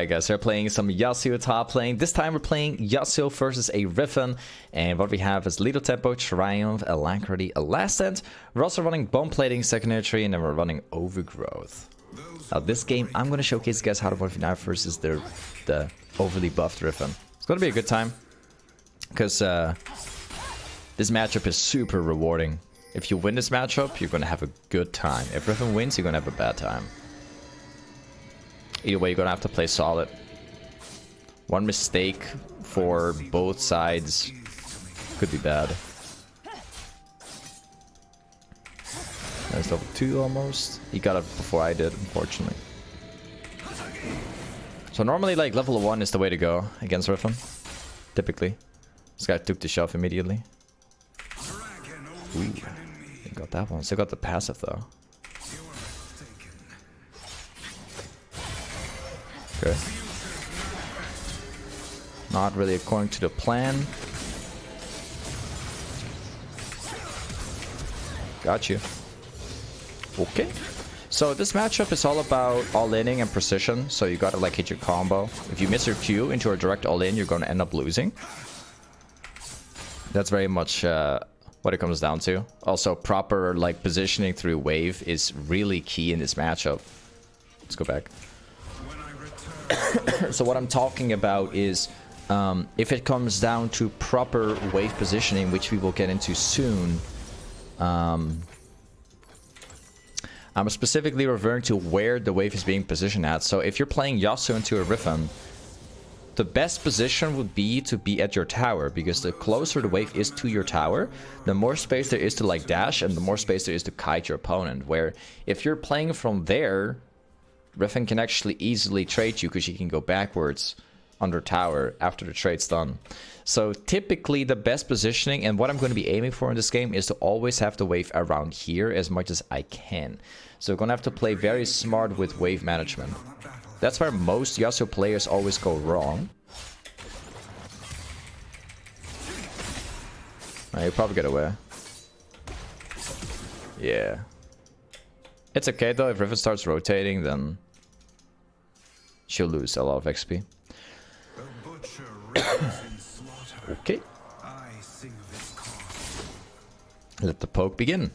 Alright guys, we're playing some Yasuo top lane. This time we're playing Yasuo versus a Riven. And what we have is Little Tempo, Triumph, Alacrity, Elastant. We're also running Bone Plating, Secondary Tree, and then we're running Overgrowth. Now this game, I'm going to showcase you guys how to 1v9 versus the overly buffed Riven. It's going to be a good time. Because this matchup is super rewarding. If you win this matchup, you're going to have a good time. If Riven wins, you're going to have a bad time. Either way, you're gonna have to play solid. One mistake for both sides could be bad. There's level 2 almost. He got it before I did, unfortunately. So normally, like, level 1 is the way to go against Riven. Typically. This guy took the shove immediately. Ooh, he got that one. Still got the passive though. Okay. Not really according to the plan. Got you. Okay. So this matchup is all about all-inning and precision. So you gotta like hit your combo. If you miss your Q into a direct all-in, you're gonna end up losing. That's very much what it comes down to. Also, proper like positioning through wave is really key in this matchup. Let's go back. So what I'm talking about is if it comes down to proper wave positioning, which we will get into soon, I'm specifically referring to where the wave is being positioned at. So if you're playing Yasuo into a Riven, the best position would be to be at your tower, because the closer the wave is to your tower, the more space there is to like dash and the more space there is to kite your opponent. Where if you're playing from there, Riven can actually easily trade you because she can go backwards under tower after the trade's done. So typically the best positioning and what I'm going to be aiming for in this game is to always have the wave around here as much as I can. So I'm going to have to play very smart with wave management. That's where most Yasuo players always go wrong. You'll probably get away. Yeah. It's okay though, if Riven starts rotating, then she'll lose a lot of XP. Okay. Let the poke begin.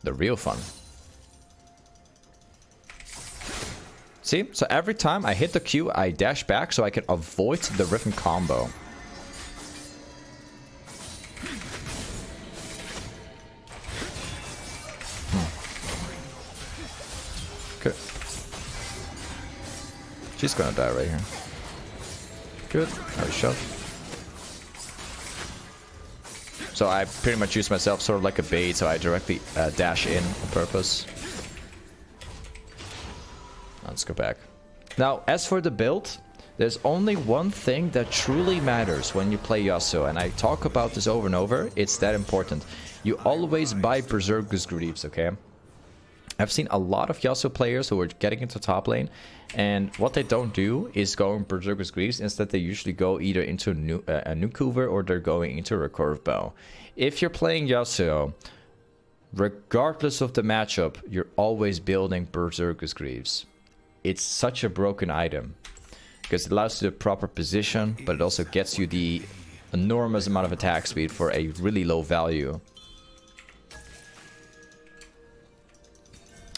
The real fun. See? So every time I hit the Q, I dash back so I can avoid the Riven combo. Okay. She's gonna die right here. Good. Nice shot. So I pretty much use myself sort of like a bait, so I directly dash in on purpose. Let's go back. Now, as for the build, there's only one thing that truly matters when you play Yasuo, and I talk about this over and over. It's that important. You always buy Berserker's Greaves, okay? I've seen a lot of Yasuo players who are getting into top lane, and what they don't do is go in Berserker's Greaves. Instead, they usually go either into a Nuke Hoover or they're going into a Recurve Bow. If you're playing Yasuo, regardless of the matchup, you're always building Berserker's Greaves. It's such a broken item because it allows you the proper position, but it also gets you the enormous amount of attack speed for a really low value.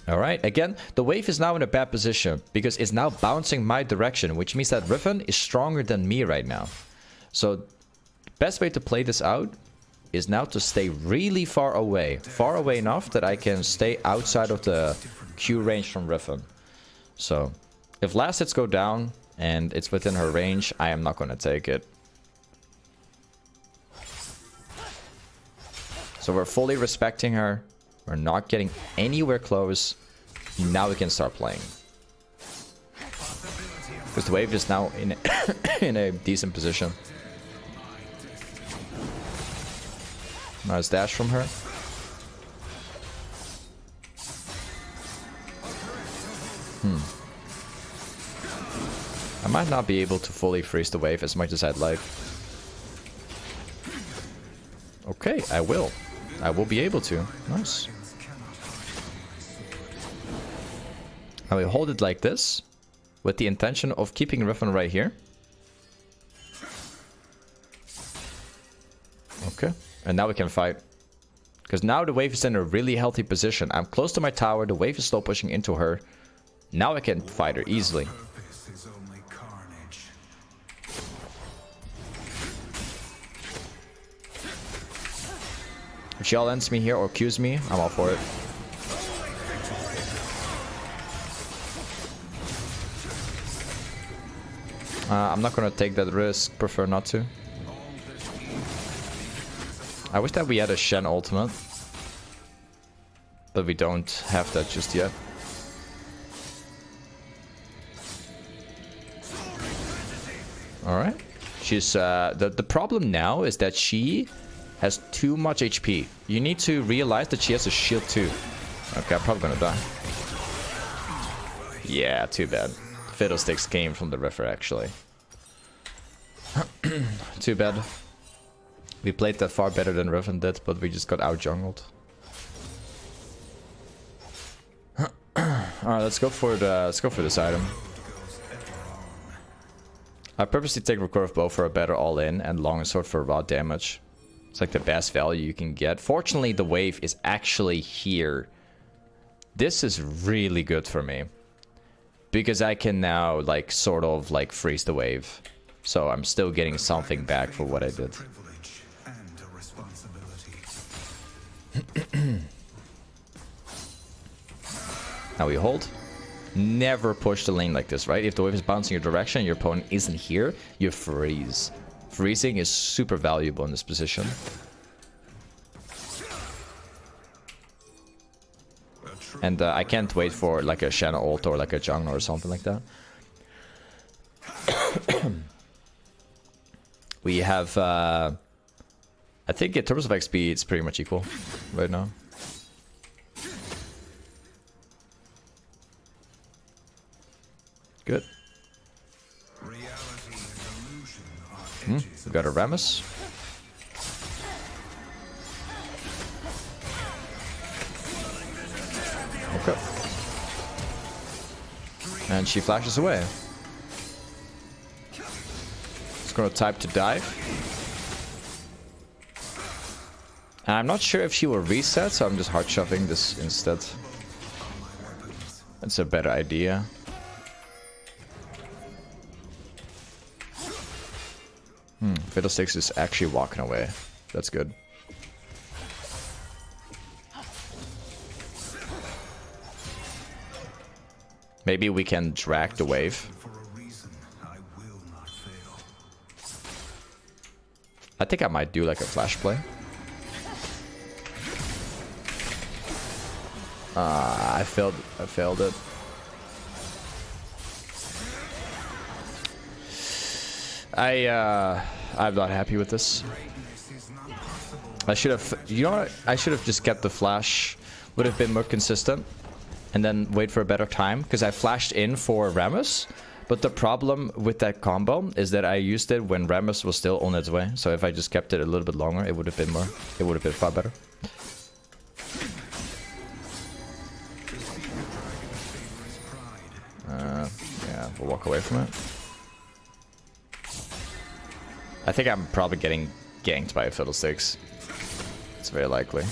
Alright, again, the wave is now in a bad position because it's now bouncing my direction, which means that Riven is stronger than me right now. So, the best way to play this out is now to stay really far away enough that I can stay outside of the Q range from Riven. So, if last hits go down and it's within her range, I am not going to take it. So we're fully respecting her. We're not getting anywhere close. Now we can start playing. Because the wave is now in a decent position. Nice dash from her. I might not be able to fully freeze the wave as much as I'd like. Okay, I will. I will be able to. Nice. I will hold it like this. with the intention of keeping Riven right here. Okay, and now we can fight. Because now the wave is in a really healthy position. I'm close to my tower, the wave is slow pushing into her. Now I can fight her easily. If she all ends me here or Qs me, I'm all for it. I'm not gonna take that risk, prefer not to. I wish that we had a Shen ultimate. But we don't have that just yet. Alright. She's the problem now is that she has too much HP. You need to realize that she has a shield too. Okay, I'm probably gonna die. Yeah, too bad. Fiddlesticks came from the river actually. Too bad. We played that far better than Riven did, but we just got out jungled. Alright, let's go for this item. I purposely take recurve bow for a better all-in and longsword for raw damage. It's like the best value you can get. Fortunately, the wave is actually here. This is really good for me. Because I can now, like, sort of, like, freeze the wave. So I'm still getting something back for what I did. Now we hold. Never push the lane like this, right? If the wave is bouncing your direction and your opponent isn't here, you freeze. Freezing is super valuable in this position. And I can't wait for like a Shanna ult or like a jungler or something like that. We have, I think in terms of XP, it's pretty much equal right now. Good. We got a Rammus. Okay. And she flashes away. It's gonna type to dive. And I'm not sure if she will reset, so I'm just hard shoving this instead. That's a better idea. Fiddlesticks is actually walking away. That's good. Maybe we can drag the wave. I think I might do like a flash play. I failed it. I'm not happy with this. I should have, you know what? I should have just kept the flash. Would have been more consistent. And then wait for a better time. Because I flashed in for Rammus. But the problem with that combo is that I used it when Rammus was still on its way. So if I just kept it a little bit longer, it would have been more. It would have been far better. Yeah, we'll walk away from it. I think I'm probably getting ganked by a Fiddlesticks. It's very likely.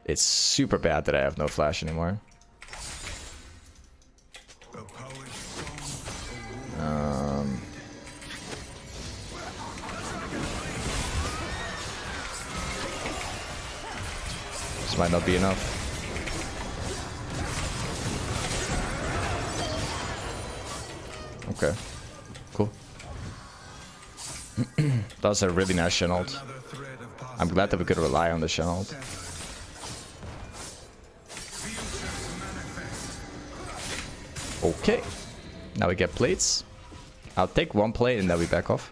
It's super bad that I have no flash anymore. This might not be enough. Okay, cool. That was a really nice Shen ult. I'm glad that we could rely on the Shen ult. Okay, now we get plates. I'll take one plate and then we back off.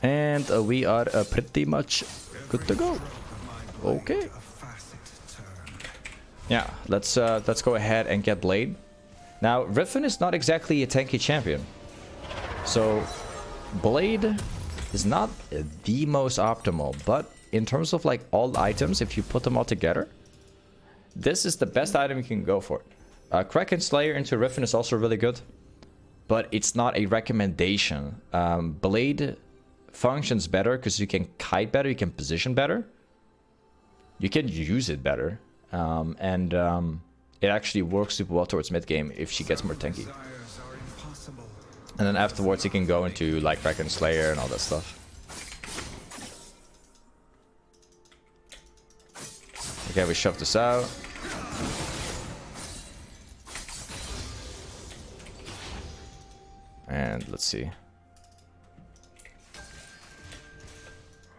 And we are pretty much good to go. Okay. Yeah, let's go ahead and get Blade. Now, Riven is not exactly a tanky champion. So, Blade is not the most optimal, but in terms of like all items, if you put them all together, this is the best item you can go for. Kraken Slayer into Riven is also really good, but it's not a recommendation. Blade functions better because you can kite better, you can position better, you can use it better, and it actually works super well towards mid game if she gets more tanky. And then afterwards you can go into like Kraken Slayer and all that stuff. Okay, we shove this out. And let's see.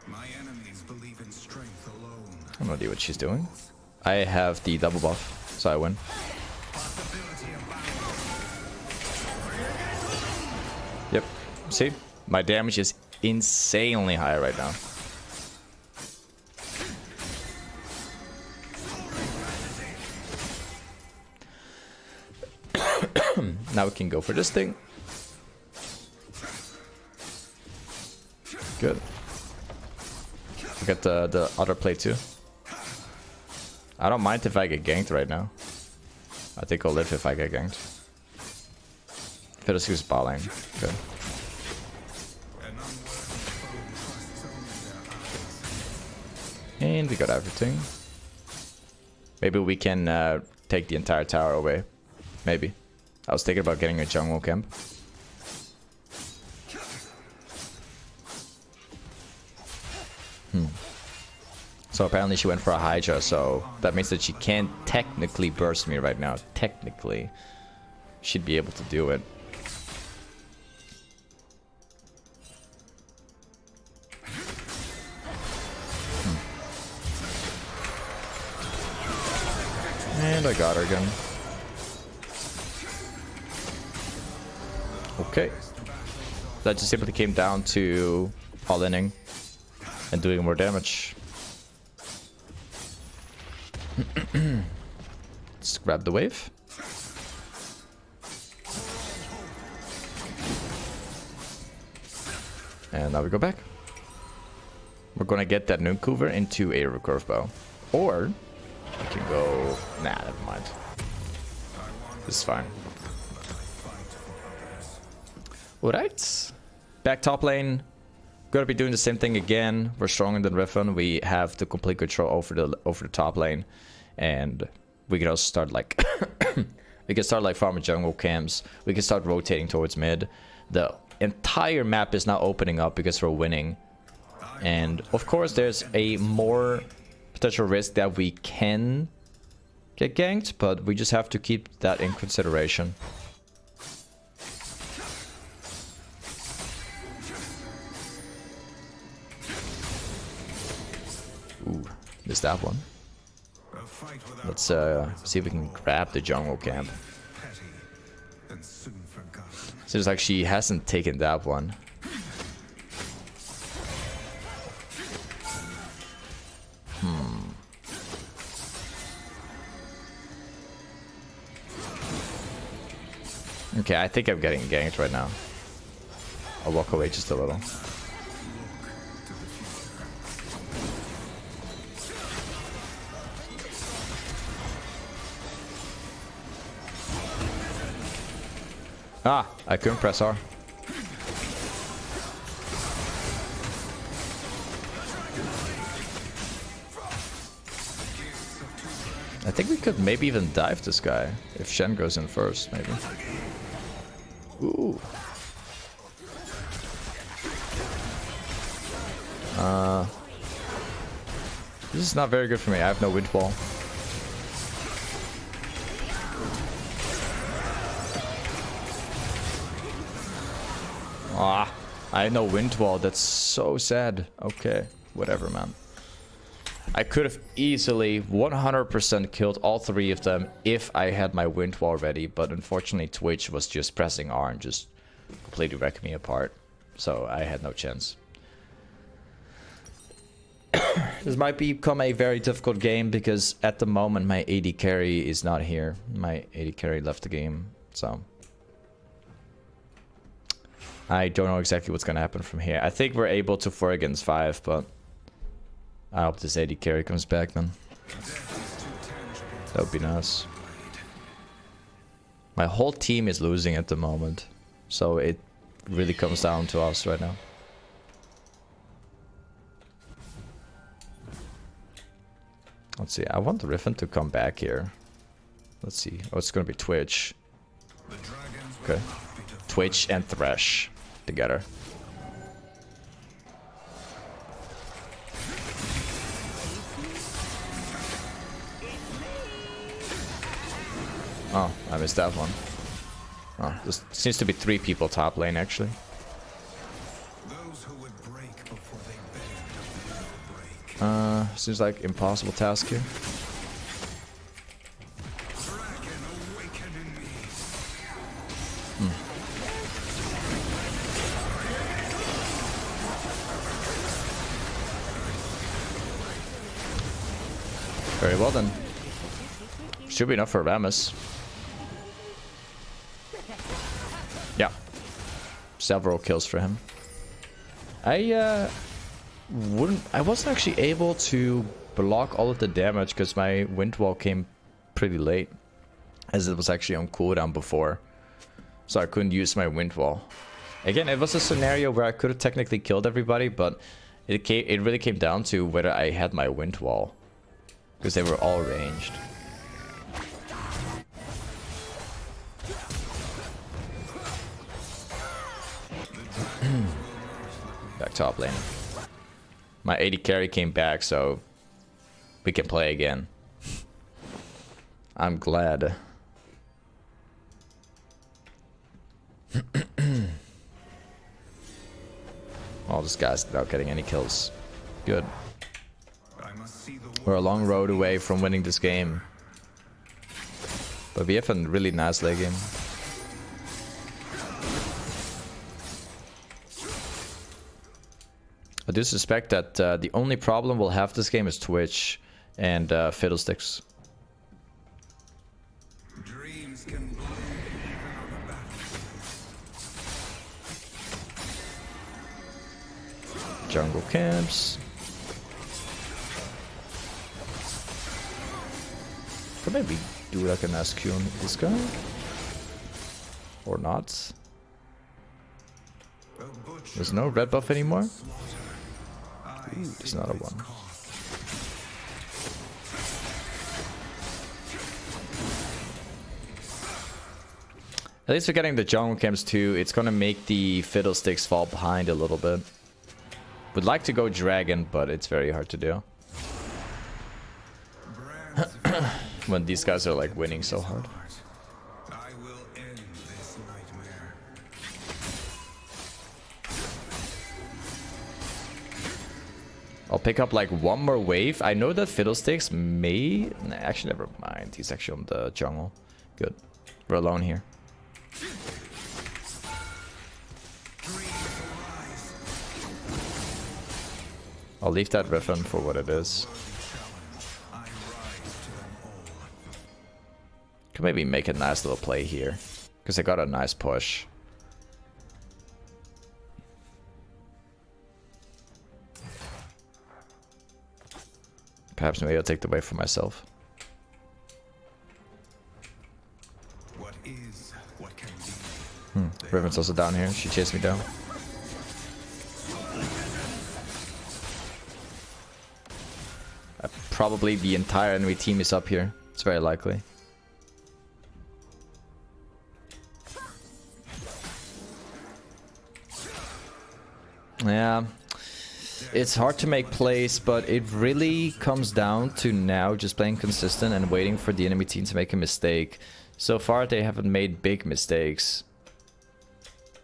My enemies believe in strength alone. I have no idea what she's doing. I have the double buff, so I win. Yep. See? My damage is insanely high right now. Now we can go for this thing. Good. We got the other play too. I don't mind if I get ganked right now. I think I'll live if I get ganked. Fiddles use bot lane. Good. And we got everything. Maybe we can take the entire tower away. Maybe. I was thinking about getting a jungle camp. So apparently she went for a Hydra, so that means that she can't technically burst me right now. Technically. She'd be able to do it. And I got her again. Okay. That just simply came down to all-inning and doing more damage. Let's grab the wave. And now we go back. We're gonna get that Nukecover into a recurve bow. Or we can go... Nah, never mind. This is fine. Alright. Back top lane. Gonna be doing the same thing again. We're stronger than Riven. We have the complete control over the top lane. And we can also start like... we can start like farming jungle camps. We can start rotating towards mid. The entire map is now opening up because we're winning. And of course there's a more potential risk that we can get ganked, but we just have to keep that in consideration. Ooh, missed that one. Let's see if we can grab the jungle camp. Seems like she hasn't taken that one. Okay, I think I'm getting ganked right now. I'll walk away just a little. Ah, I couldn't press R. I think we could maybe even dive this guy if Shen goes in first, maybe. Ooh. This is not very good for me. I have no wind wall. Ah, I had no wind wall. That's so sad. Okay, whatever, man. I could have easily 100% killed all three of them if I had my wind wall ready, but unfortunately Twitch was just pressing R and just completely wrecked me apart. So I had no chance. This might become a very difficult game because at the moment my AD carry is not here. My AD carry left the game, so... I don't know exactly what's gonna happen from here. I think we're able to 4 against 5, but... I hope this 80 carry comes back, man. That would be nice. My whole team is losing at the moment, so it really comes down to us right now. Let's see, I want the Riven to come back here. Let's see. Oh, it's gonna be Twitch. Okay. Twitch and Thresh together. Oh, I missed that one. Oh, there seems to be 3 people top lane, actually. Seems like impossible task here. Very well then. Should be enough for Rammus. Yeah. Several kills for him. I wasn't actually able to block all of the damage because my wind wall came pretty late, as it was actually on cooldown before, so I couldn't use my wind wall. Again, it was a scenario where I could have technically killed everybody, but it really came down to whether I had my wind wall, because they were all ranged. Back top lane. My 80 carry came back, so we can play again. I'm glad. All these guys without getting any kills. Good. We're a long road away from winning this game, but we have a really nice late game. I do suspect that the only problem we'll have this game is Twitch and Fiddlesticks. Dreams can bloom even on the battlefield. Jungle camps. Could maybe do like an SQ on this guy? Or not? There's no red buff anymore? Ooh, there's not a one. At least we're getting the jungle camps too. It's gonna make the Fiddlesticks fall behind a little bit. Would like to go dragon, but it's very hard to do. When these guys are like winning so hard. I'll pick up like one more wave. I know that Fiddlesticks may... Nah, actually, never mind. He's actually on the jungle. Good. We're alone here. I'll leave that Riven for what it is. Could maybe make a nice little play here, because I got a nice push. Perhaps maybe I'll take the wave for myself. Riven's also down here. She chased me down. Probably the entire enemy team is up here. It's very likely. Yeah. It's hard to make plays, but it really comes down to now just playing consistent and waiting for the enemy team to make a mistake. So far, they haven't made big mistakes.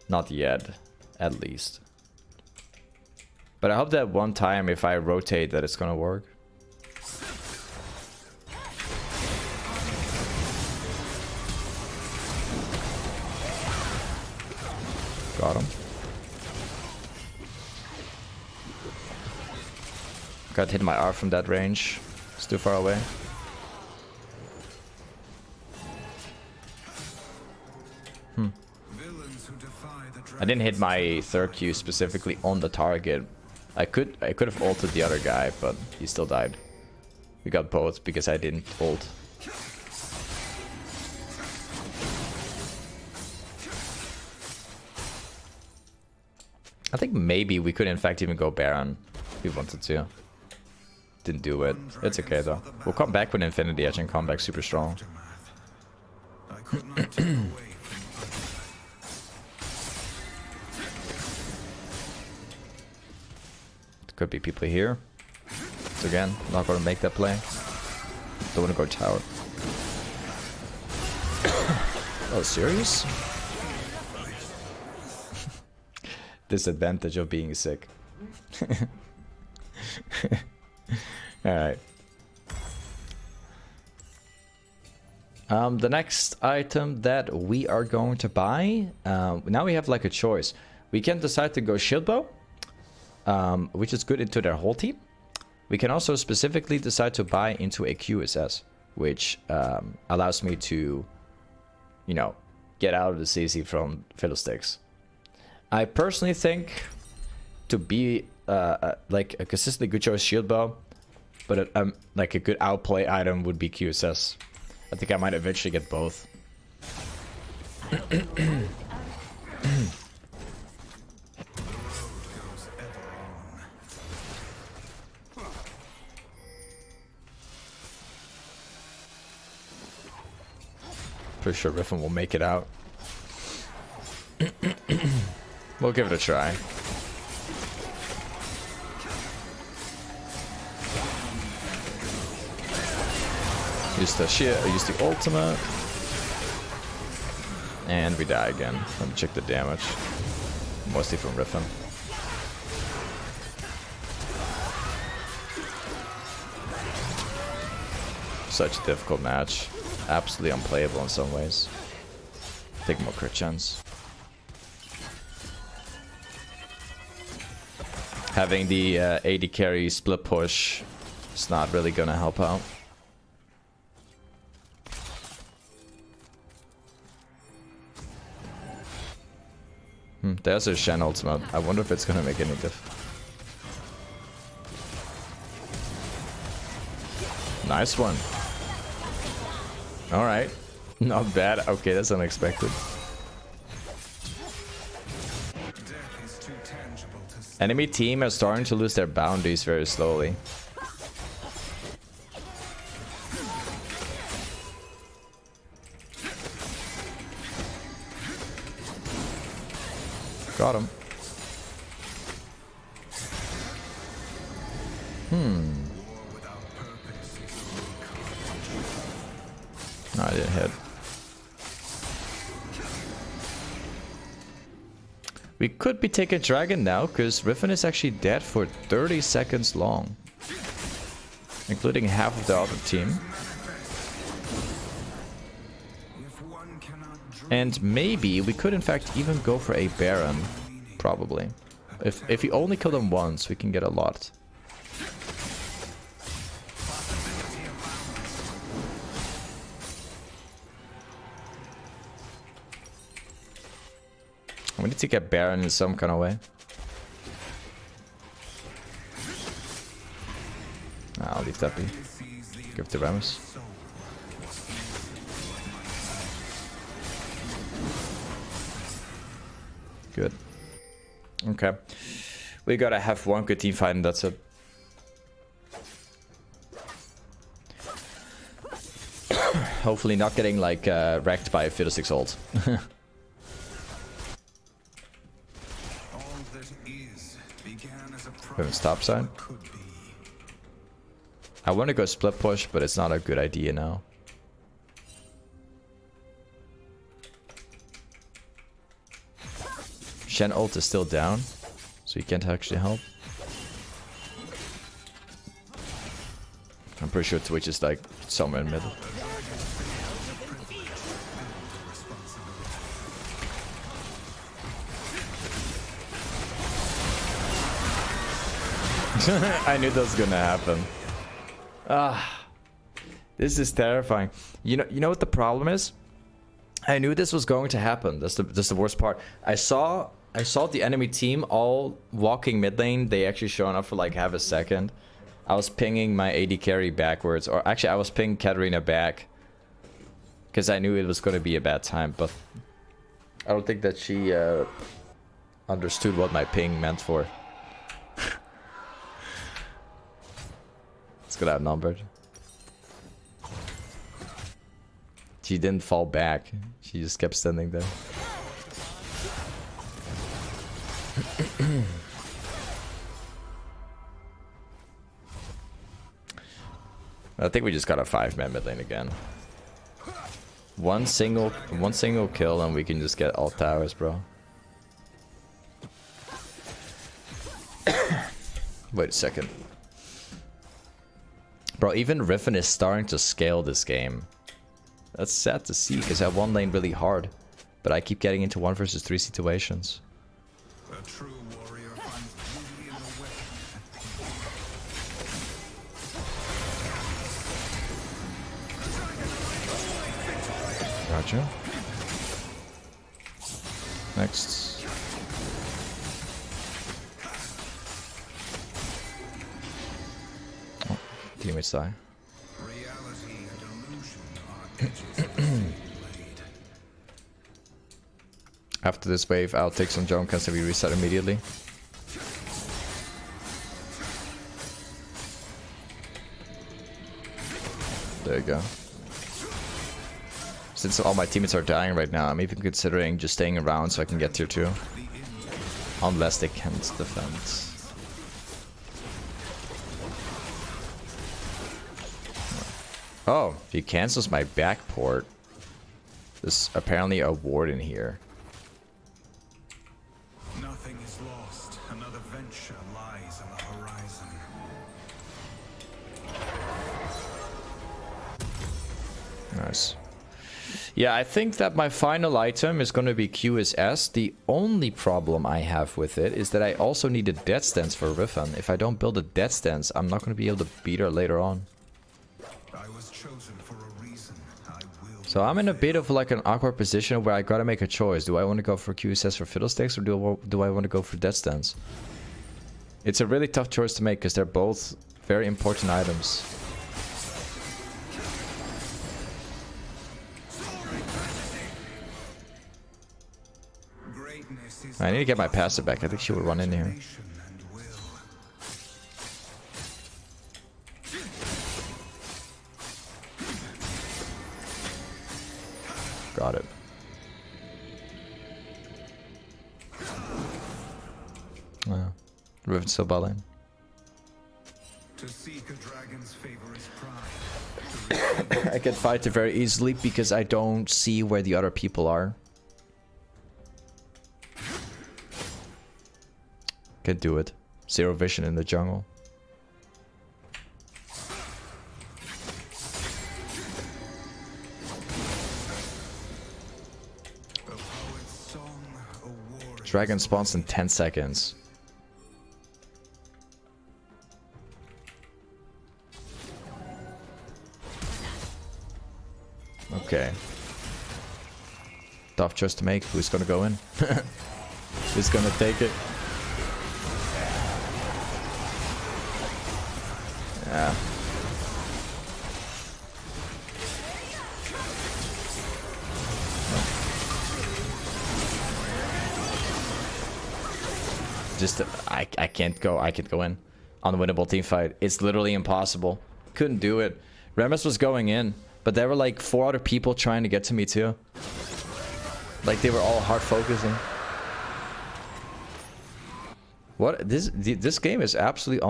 Not yet, at least. But I hope that one time, if I rotate, that it's gonna work. Got him. Got hit my R from that range. It's too far away. I didn't hit my third Q specifically on the target. I could have ulted the other guy, but he still died. We got both because I didn't ult. I think maybe we could in fact even go Baron if we wanted to. Didn't do it. It's okay though. We'll come back with Infinity Edge and come back super strong. Could be people here. So again, not gonna make that play. Don't wanna go tower. Oh, serious? Disadvantage of being sick. Alright. The next item that we are going to buy, now we have like a choice. We can decide to go shieldbow, which is good into their whole team. We can also specifically decide to buy into a QSS, which allows me to, you know, get out of the CC from Fiddlesticks. I personally think to be like a consistently good choice shieldbow, but like a good outplay item would be QSS. I think I might eventually get both. Pretty sure Riffin will make it out. We'll give it a try. Use the shit, use the ultimate. And we die again. Let me check the damage. Mostly from Riffin. Such a difficult match. Absolutely unplayable in some ways. Take more crit chance. Having the AD carry split push is not really gonna help out. There's a Shen ultimate. I wonder if it's gonna make any difference. Nice one. Alright. Not bad. Okay, that's unexpected. Enemy team are starting to lose their boundaries very slowly. Got him. No, I didn't hit. We could be taking Dragon now, because Riffin is actually dead for 30 seconds long. Including half of the other team. And maybe we could in fact even go for a Baron. Probably. If we only kill them once, we can get a lot. We need to get Baron in some kind of way. I'll leave that be. Give it to Rammus. Good. Okay. We gotta have one good team fight and that's it. Hopefully not getting like wrecked by a Fiddlesticks ult. Stop sign. I want to go split push, but it's not a good idea now. Shen ult is still down, so he can't actually help. I'm pretty sure Twitch is like somewhere in the middle. I knew that was gonna happen. This is terrifying. You know what the problem is? I knew this was going to happen. That's the worst part. I saw I saw the enemy team all walking mid lane. They actually showing up for like half a second. I was pinging my AD carry backwards. Or actually, I was pinging Katarina back. Because I knew it was going to be a bad time. But I don't think that she understood what my ping meant for. Let's get outnumbered. She didn't fall back. She just kept standing there. I think we just got a 5-man mid lane again. One single kill and we can just get all towers, bro. Wait a second. Bro, even Riven is starting to scale this game. That's sad to see because I one lane really hard. But I keep getting into 1 versus 3 situations. A true warrior finds beauty in the weapon. Gotcha. Next. Oh, teammates die. Reality and illusion are edges of the same blade. After this wave, I'll take some jump cans and we reset immediately. There you go. Since all my teammates are dying right now, I'm even considering just staying around so I can get tier 2. Unless they can't defend. Oh, he cancels my back port. There's apparently a ward in here. Nothing is lost. Another venture lies on the horizon. Nice. Yeah, I think that my final item is going to be QSS. The only problem I have with it is that I also need a death stance for Riven. If I don't build a death stance, I'm not going to be able to beat her later on. I was chosen for a reason. I will. So I'm in a bit of like an awkward position where I gotta make a choice. Do I want to go for QSS for Fiddlesticks or do I want to go for death stance? It's a really tough choice to make because they're both very important items. I need to get my passive back. I think she will run in here. Got it. Riven still bot lane. To seek a dragon's favor is pride. I can fight it very easily because I don't see where the other people are. Can do it. Zero vision in the jungle. Dragon spawns in 10 seconds. Okay. Tough choice to make. Who's gonna go in? Who's gonna take it? Yeah. Just I can't go. I can't go in. Unwinnable team fight. It's literally impossible. Couldn't do it. Remus was going in, but there were like 4 other people trying to get to me too. Like they were all hard focusing. What this game is absolutely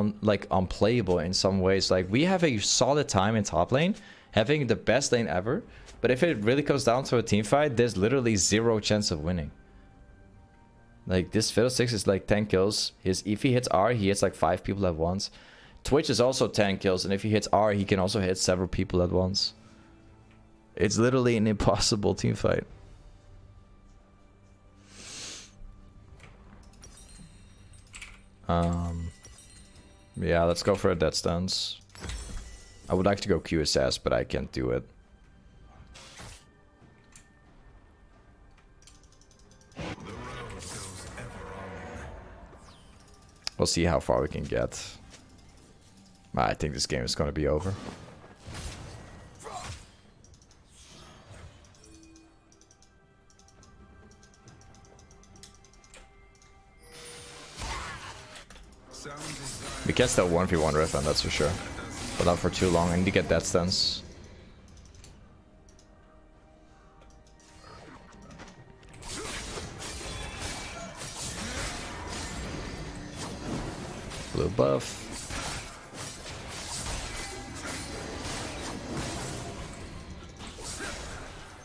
unplayable in some ways. Like we have a solid time in top lane, having the best lane ever. But if it really comes down to a team fight, there's literally 0 chance of winning. Like this Fiddlesticks is like 10 kills. If he hits R, he hits like 5 people at once. Twitch is also 10 kills, and if he hits R, he can also hit several people at once. It's literally an impossible team fight. Yeah, let's go for a death stance. I would like to go QSS, but I can't do it. The road goes ever We'll see how far we can get. I think this game is going to be over. We can still 1v1 Riven, that's for sure. But not for too long. I need to get that stance. Blue buff.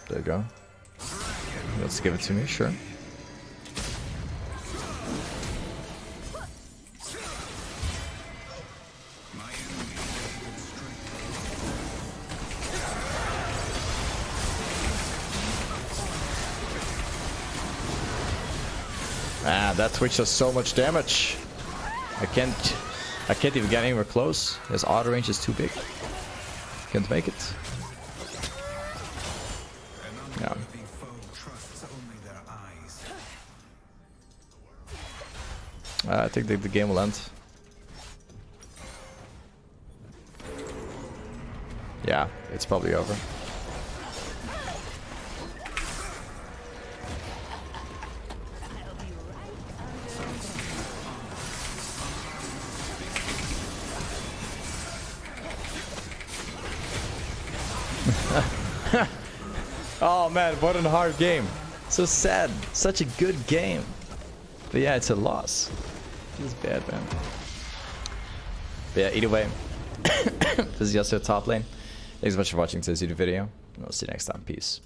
There you go. Let's give it to me, sure. Ah, that Twitch does so much damage. I can't even get anywhere close. His auto range is too big. Can't make it. Yeah. I think the game will end. Yeah, it's probably over. Oh man, what a hard game. So sad. Such a good game. But yeah, it's a loss. Feels bad, man. But yeah, either way. This is Yasuo top lane. Thanks so much for watching this YouTube video. And we'll see you next time. Peace.